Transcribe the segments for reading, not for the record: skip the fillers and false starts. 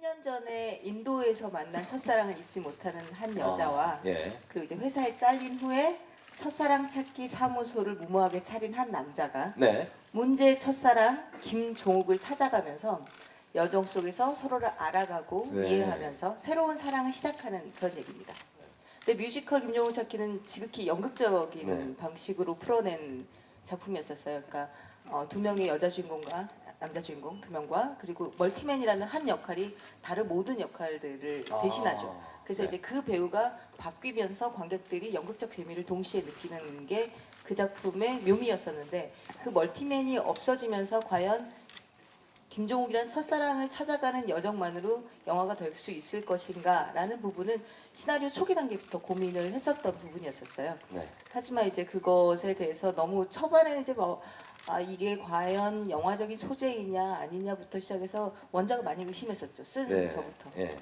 10년 전에 인도에서 만난 첫사랑을 잊지 못하는 한 여자와 예. 그리고 이제 회사에 잘린 후에 첫사랑 찾기 사무소를 무모하게 차린 한 남자가 네. 문제의 첫사랑 김종욱을 찾아가면서 여정 속에서 서로를 알아가고 네. 이해하면서 새로운 사랑을 시작하는 그런 얘기입니다. 근데 뮤지컬 김종욱 찾기는 지극히 연극적인 네. 방식으로 풀어낸 작품이었었어요. 그러니까 두 명의 여자 주인공과 남자 주인공 두 명과 그리고 멀티맨이라는 한 역할이 다른 모든 역할들을 대신하죠. 그래서 네. 이제 그 배우가 바뀌면서 관객들이 연극적 재미를 동시에 느끼는 게 그 작품의 묘미였었는데 그 멀티맨이 없어지면서 과연 김종욱이란 첫사랑을 찾아가는 여정만으로 영화가 될 수 있을 것인가 라는 부분은 시나리오 초기 단계부터 고민을 했었던 부분이었었어요. 네. 하지만 이제 그것에 대해서 너무 초반에는 이제 이게 과연 영화적인 소재이냐 아니냐부터 시작해서 원작을 많이 의심했었죠. 쓴 네. 저부터. 예.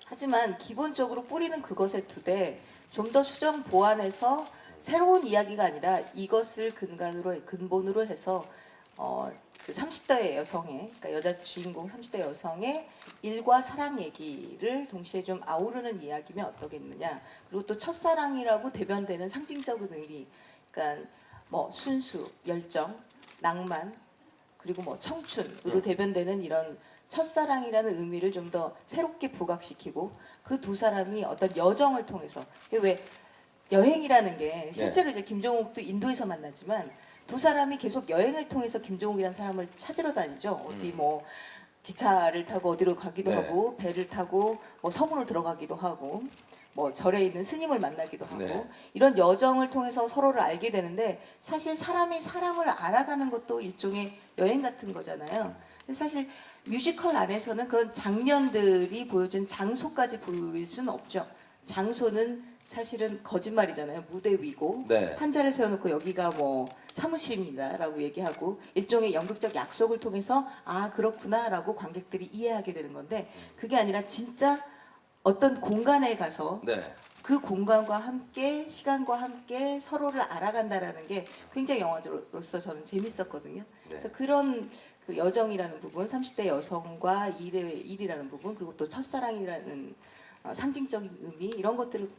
하지만 기본적으로 뿌리는 그것에 두되 좀 더 수정 보완해서 새로운 이야기가 아니라 이것을 근본으로 해서 그 30대 여성의, 그러니까 여자 주인공 30대 여성의 일과 사랑 얘기를 동시에 좀 아우르는 이야기면 어떠겠느냐. 그리고 또 첫사랑이라고 대변되는 상징적인 의미, 그러니까 뭐 순수, 열정, 낭만, 그리고 뭐 청춘으로 대변되는 이런 첫사랑이라는 의미를 좀 더 새롭게 부각시키고 그 두 사람이 어떤 여정을 통해서 왜 여행이라는 게 실제로 이제 김종욱도 인도에서 만나지만 두 사람이 계속 여행을 통해서 김종욱이라는 사람을 찾으러 다니죠. 어디 뭐 기차를 타고 어디로 가기도 네. 하고 배를 타고 뭐 서문을 들어가기도 하고 뭐 절에 있는 스님을 만나기도 하고 네. 이런 여정을 통해서 서로를 알게 되는데 사실 사람이 사람을 알아가는 것도 일종의 여행 같은 거잖아요. 근데 사실 뮤지컬 안에서는 그런 장면들이 보여진 장소까지 보일 수는 없죠. 장소는 사실은 거짓말이잖아요. 무대 위고 네. 한 자리를 세워놓고 여기가 뭐 사무실입니다라고 얘기하고 일종의 연극적 약속을 통해서 아 그렇구나라고 관객들이 이해하게 되는 건데 그게 아니라 진짜 어떤 공간에 가서 네. 그 공간과 함께 시간과 함께 서로를 알아간다라는 게 굉장히 영화로서 저는 재밌었거든요. 네. 그래서 그런 그 여정이라는 부분, 30대 여성과 일이라는 부분, 그리고 또 첫사랑이라는 상징적인 의미 이런 것들을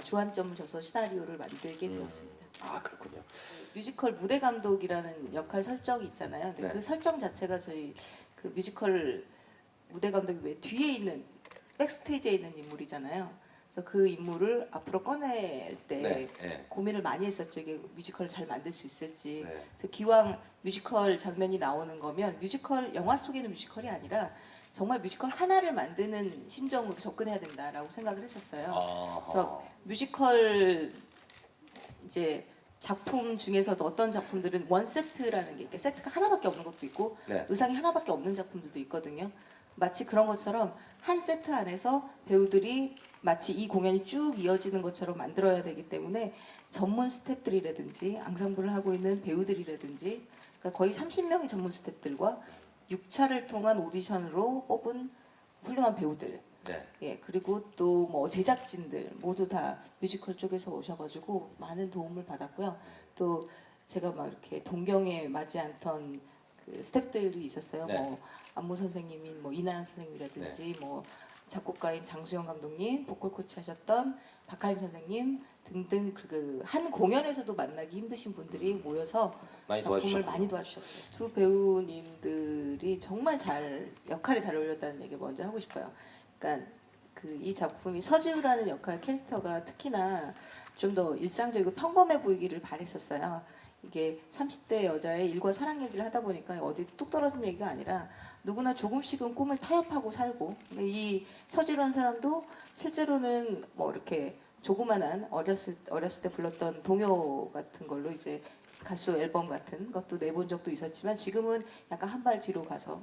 주안점을 줘서 시나리오를 만들게 되었습니다. 아, 그렇군요. 뮤지컬 무대 감독이라는 역할 설정이 있잖아요. 근데 네. 그 설정 자체가 저희 그 뮤지컬 무대 감독이 왜 뒤에 있는 백스테이지에 있는 인물이잖아요. 그래서 그 인물을 앞으로 꺼낼 때 네. 네. 고민을 많이 했었죠. 이게 뮤지컬을 잘 만들 수 있을지. 네. 그래서 기왕 뮤지컬 장면이 나오는 거면 뮤지컬 영화 속에는 뮤지컬이 아니라 정말 뮤지컬 하나를 만드는 심정으로 접근해야 된다라고 생각을 했었어요. 그래서 뮤지컬 이제 작품 중에서도 어떤 작품들은 원 세트라는 게 이렇게 세트가 하나밖에 없는 것도 있고 네. 의상이 하나밖에 없는 작품들도 있거든요. 마치 그런 것처럼 한 세트 안에서 배우들이 마치 이 공연이 쭉 이어지는 것처럼 만들어야 되기 때문에 전문 스태프들이라든지 앙상블을 하고 있는 배우들이라든지 그러니까 거의 30명의 전문 스태프들과 6차를 통한 오디션으로 뽑은 훌륭한 배우들 네. 예, 그리고 또 뭐 제작진들 모두 다 뮤지컬 쪽에서 오셔가지고 많은 도움을 받았고요. 또 제가 막 이렇게 동경에 맞지 않던 그 스태프들이 있었어요. 네. 뭐 안무 선생님인 뭐 이나연 선생님이라든지 뭐 작곡가인 장수영 감독님, 보컬 코치 하셨던 박하린 선생님 등등 그 한 공연에서도 만나기 힘드신 분들이 모여서 많이 작품을 도와주셨군요. 많이 도와주셨어요. 두 배우님들이 정말 역할이 잘 어울렸다는 얘기 먼저 하고 싶어요. 그러니까 그 이 작품이 서지우라는 역할 캐릭터가 특히나 좀 더 일상적이고 평범해 보이기를 바랬었어요. 이게 30대 여자의 일과 사랑 얘기를 하다 보니까 어디 뚝 떨어진 얘기가 아니라 누구나 조금씩은 꿈을 타협하고 살고 이 서지우라는 사람도 실제로는 뭐 이렇게 조그만한 어렸을 때 불렀던 동요 같은 걸로 이제 가수 앨범 같은 것도 내본 적도 있었지만 지금은 약간 한 발 뒤로 가서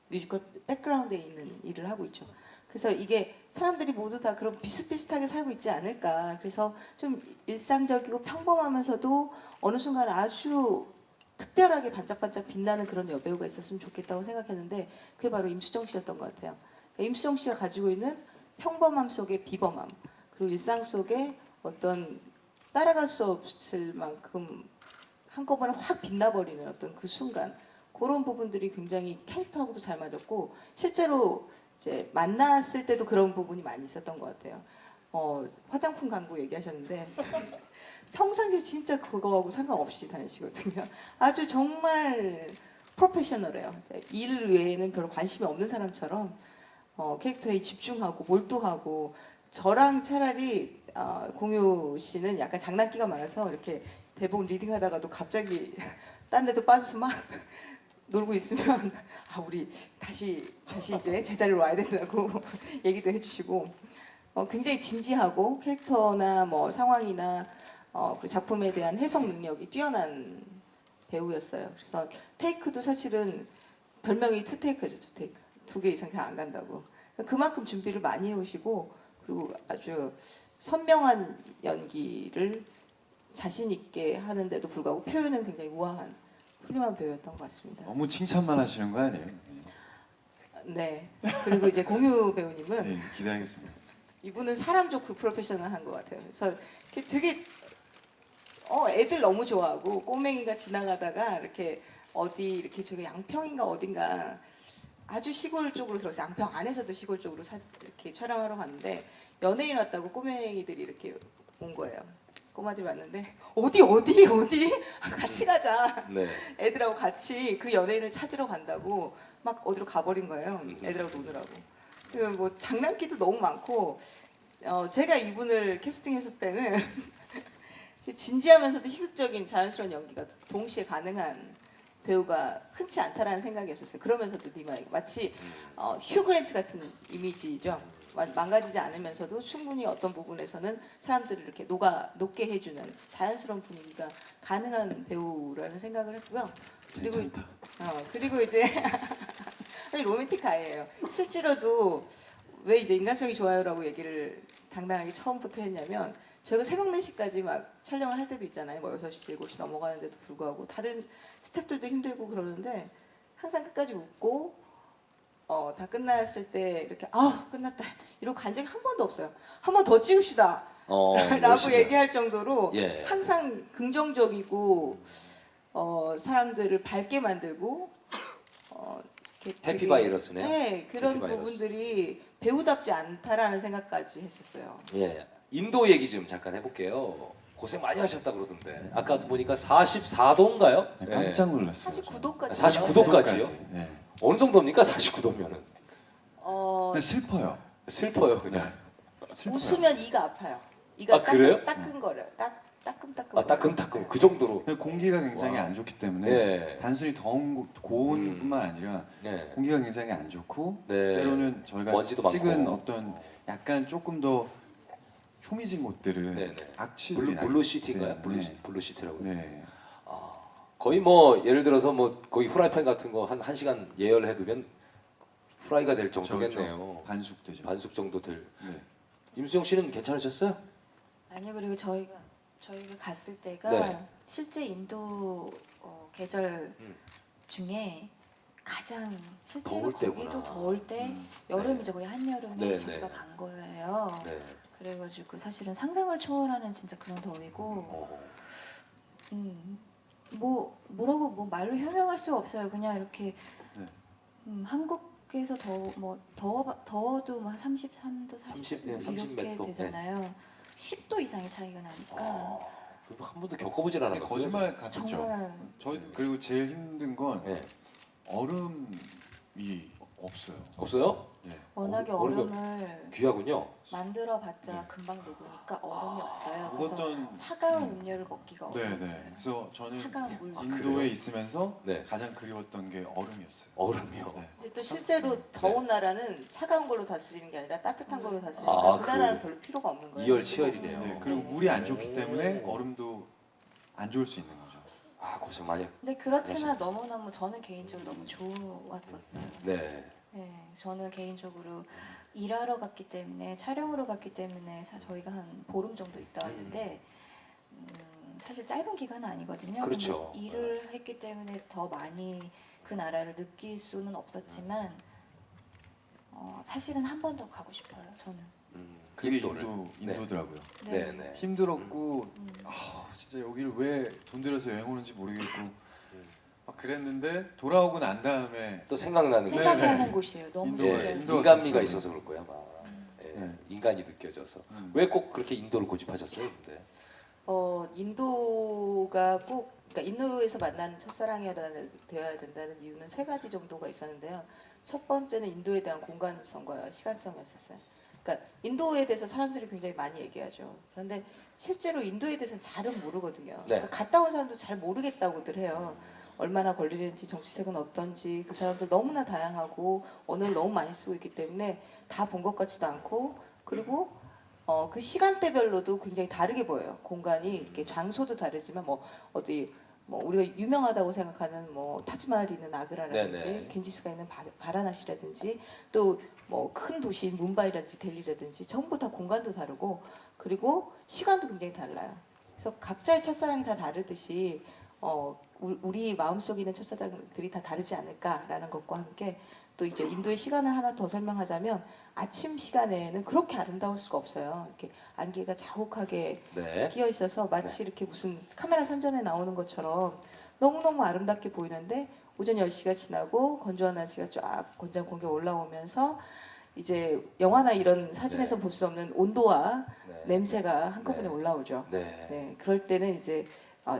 뮤지컬 백그라운드에 있는 일을 하고 있죠. 그래서 이게 사람들이 모두 다 그런 비슷비슷하게 살고 있지 않을까. 그래서 좀 일상적이고 평범하면서도 어느 순간 아주 특별하게 반짝반짝 빛나는 그런 여배우가 있었으면 좋겠다고 생각했는데 그게 바로 임수정 씨였던 것 같아요. 그러니까 임수정 씨가 가지고 있는 평범함 속의 비범함 그리고 일상 속에 어떤 따라갈 수 없을 만큼 한꺼번에 확 빛나버리는 어떤 그 순간 그런 부분들이 굉장히 캐릭터하고도 잘 맞았고 실제로 이제 만났을 때도 그런 부분이 많이 있었던 것 같아요. 화장품 광고 얘기하셨는데 평상시에 진짜 그거하고 상관없이 다니시거든요. 아주 정말 프로페셔널해요. 일 외에는 별로 관심이 없는 사람처럼 캐릭터에 집중하고 몰두하고 저랑 차라리 공유 씨는 약간 장난기가 많아서 이렇게 대본 리딩하다가도 갑자기 딴 데도 빠져서 막 놀고 있으면 우리 다시 이제 제자리로 와야 된다고 얘기도 해주시고 굉장히 진지하고 캐릭터나 뭐 상황이나 그 작품에 대한 해석 능력이 뛰어난 배우였어요. 그래서 테이크도 사실은 별명이 투테이크죠, 투테이크. 2개 이상 잘 안 간다고. 그만큼 준비를 많이 해오시고 그리고 아주 선명한 연기를 자신 있게 하는데도 불구하고 표현은 굉장히 우아한 훌륭한 배우였던 것 같습니다. 너무 칭찬만 하시는 거 아니에요? 네. 그리고 이제 공유 배우님은 네, 기대하겠습니다. 이분은 사람 좋고 프로페셔널한 것 같아요. 그래서 되게 애들 너무 좋아하고 꼬맹이가 지나가다가 이렇게 어디 이렇게 저기 양평인가 어딘가 아주 시골 쪽으로 들어서 양평 안에서도 시골 쪽으로 이렇게 촬영하러 갔는데 연예인 왔다고 꼬맹이들이 이렇게 온 거예요. 꼬마들이 왔는데 어디 같이 가자. 네. 애들하고 같이 그 연예인을 찾으러 간다고 막 어디로 가버린 거예요. 애들하고 노느라고. 그 뭐 장난기도 너무 많고 제가 이분을 캐스팅했을 때는 진지하면서도 희극적인 자연스러운 연기가 동시에 가능한 배우가 흔치 않다라는 생각이었어요. 그러면서도 니마이 마치 휴 그랜트 같은 이미지죠. 망가지지 않으면서도 충분히 어떤 부분에서는 사람들을 이렇게 녹게 해주는 자연스러운 분위기가 가능한 배우라는 생각을 했고요. 그리고 이제 사실 로맨틱가예요. 실제로도 왜 이제 인간성이 좋아요라고 얘기를 당당하게 처음부터 했냐면 저희가 새벽 4시까지 막 촬영을 할 때도 있잖아요. 뭐 6시, 7시 넘어가는데도 불구하고 다른 스태프들도 힘들고 그러는데 항상 끝까지 웃고 다 끝났을 때 이렇게 끝났다 이러고 간 적이 한 번도 없어요. 한 번 더 찍읍시다 라고 얘기할 정도로 예. 항상 긍정적이고 사람들을 밝게 만들고 해피바이러스네요. 네, 그런 해피바이러스. 부분들이 배우답지 않다라는 생각까지 했었어요. 예. 인도 얘기 좀 잠깐 해볼게요. 고생 많이 하셨다 그러던데. 아까 보니까 44도인가요? 깜짝 놀랐어요. 49도까지. 49도까지요? 네. 어느 정도입니까? 49도면은. 그냥 슬퍼요. 슬퍼요, 그냥. 슬퍼요. 웃으면 이가 아파요. 이가 그래요? 따끔거려요. 따끔따끔. 아, 따끔따끔. 그 정도로. 공기가 굉장히 와. 안 좋기 때문에 네. 단순히 고온뿐만 아니라 네. 공기가 굉장히 안 좋고 네. 때로는 저희가 먼지도 찍은 많고. 어떤 약간 조금 더 휴미진 곳들은 네, 네. 악취들이 블루시티인가요? 네. 블루시티라고. 네. 거의 뭐 예를 들어서 뭐 거의 후라이팬 같은 거 한 1시간 예열해두면 프라이가 될 정도겠네요. 반숙되죠. 반숙 정도 될. 네. 임수영 씨는 괜찮으셨어요? 아니요, 그리고 저희가 갔을 때가 네. 실제 인도 계절 음. 중에 가장 실제로 더울 거기도 때구나. 더울 때 음. 여름이죠, 거의 한여름에 네, 저희가 네. 간 거예요. 네. 그래가지고 사실은 상상을 초월하는 진짜 그런 더위고, 뭐라고 뭐 말로 설명할 수가 없어요. 그냥 이렇게 네. 한국에서 더워도 막 33도, 30, 네, 이렇게 30 몇 도. 되잖아요. 10도 이상의 차이가 나니까 그거 한 번도 겪어보질 않았거든요. 거짓말 같았죠. 정말 저희 그리고 제일 힘든 건 네. 얼음이 없어요. 없어요? 예. 워낙에 얼음이 얼음을 귀하군요. 만들어봤자 네. 금방 녹으니까 얼음이 없어요. 그래서 먹었던 차가운 음료를 먹기가 네, 어려웠어요. 네. 그래서 저는 차가운 물. 아, 인도에 그래요? 있으면서 네. 가장 그리웠던 게 얼음이었어요. 얼음이요. 네. 근데 또 실제로 더운 나라는 차가운 걸로 다스리는 게 아니라 따뜻한 걸로 다스리니까 아, 그 나라는 별로 필요가 없는 거예요. 이열치열이네요. 네, 그리고 물이 안 좋기 때문에 얼음도 안 좋을 수 있는 거죠. 아, 고생 많이. 근데 그렇지만 너무너무 저는 개인적으로 너무 좋았었어요. 네. 네, 저는 개인적으로 일하러 갔기 때문에 촬영으로 갔기 때문에 저희가 한 보름 정도 있다 왔는데 사실 짧은 기간은 아니거든요. 그렇죠. 근데 일을 했기 때문에 더 많이 그 나라를 느낄 수는 없었지만 사실은 한 번 더 가고 싶어요. 저는. 그게 인도를. 인도더라고요. 네, 네. 힘들었고 진짜 여기를 왜 돈 들여서 여행 오는지 모르겠고 막 그랬는데 돌아오고 난 다음에 또 생각나는 게 생각이 네네. 나는 곳이에요. 너무 인도, 신기해요. 인도. 인간미가 그렇죠. 있어서 그럴 거야, 아마. 예, 네. 인간이 느껴져서. 왜 꼭 그렇게 인도를 고집하셨어요, 근데? 인도가 꼭 그러니까 인도에서 만난 첫사랑이어야 된다는 이유는 세 가지 정도가 있었는데요. 첫 번째는 인도에 대한 공간성과 시간성이었었어요. 그러니까 인도에 대해서 사람들이 굉장히 많이 얘기하죠. 그런데 실제로 인도에 대해서는 잘은 모르거든요. 네. 그러니까 갔다 온 사람도 잘 모르겠다고들 해요. 얼마나 걸리는지, 정치색은 어떤지, 그 사람들 너무나 다양하고 언어를 너무 많이 쓰고 있기 때문에 다 본 것 같지도 않고, 그리고 그 시간대별로도 굉장히 다르게 보여요. 공간이 이렇게 장소도 다르지만 뭐 어디 뭐 우리가 유명하다고 생각하는 뭐 타지마할이 있는 아그라라든지 네네. 겐지스가 있는 바라나시라든지 또 뭐 큰 도시인 뭄바이라든지 델리라든지 전부 다 공간도 다르고 그리고 시간도 굉장히 달라요. 그래서 각자의 첫사랑이 다 다르듯이 우리 마음속에 있는 첫사랑들이 다 다르지 않을까라는 것과 함께 또 이제 인도의 시간을 하나 더 설명하자면 아침 시간에는 그렇게 아름다울 수가 없어요. 이렇게 안개가 자욱하게 네. 끼어 있어서 마치 이렇게 무슨 카메라 선전에 나오는 것처럼 너무너무 아름답게 보이는데 오전 10시가 지나고 건조한 날씨가 쫙 건장 공기 올라오면서 이제 영화나 이런 사진에서 네. 볼 수 없는 온도와 네. 냄새가 한꺼번에 네. 올라오죠. 네. 네, 그럴 때는 이제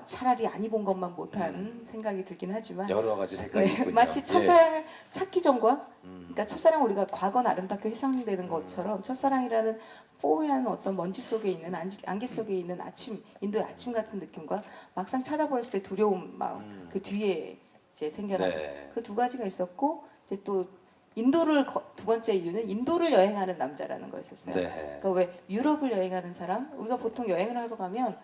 차라리 안 입은 것만 못한 생각이 들긴 하지만 여러 가지 색깔이 네, 있군요. 마치 첫사랑을 찾기 전과 음. 그러니까 첫사랑 우리가 과거는 아름답게 회상되는 것처럼 첫사랑이라는 뽀얀 어떤 먼지 속에 있는 안개 속에 있는 아침 인도의 아침 같은 느낌과 막상 찾아버렸을 때 두려운 마음 그 뒤에 이제 생겨나는 네. 그 두 가지가 있었고 이제 또 인도를 두 번째 이유는 인도를 여행하는 남자라는 거였었어요. 네. 그러니까 왜 유럽을 여행하는 사람 우리가 보통 여행을 하러 가면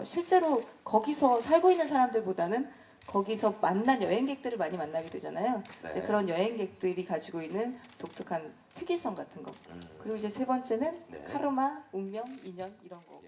실제로 거기서 살고 있는 사람들보다는 거기서 만난 여행객들을 많이 만나게 되잖아요. 네. 그런 여행객들이 가지고 있는 독특한 특이성 같은 거. 그리고 이제 세 번째는 네. 카르마, 운명, 인연 이런 거.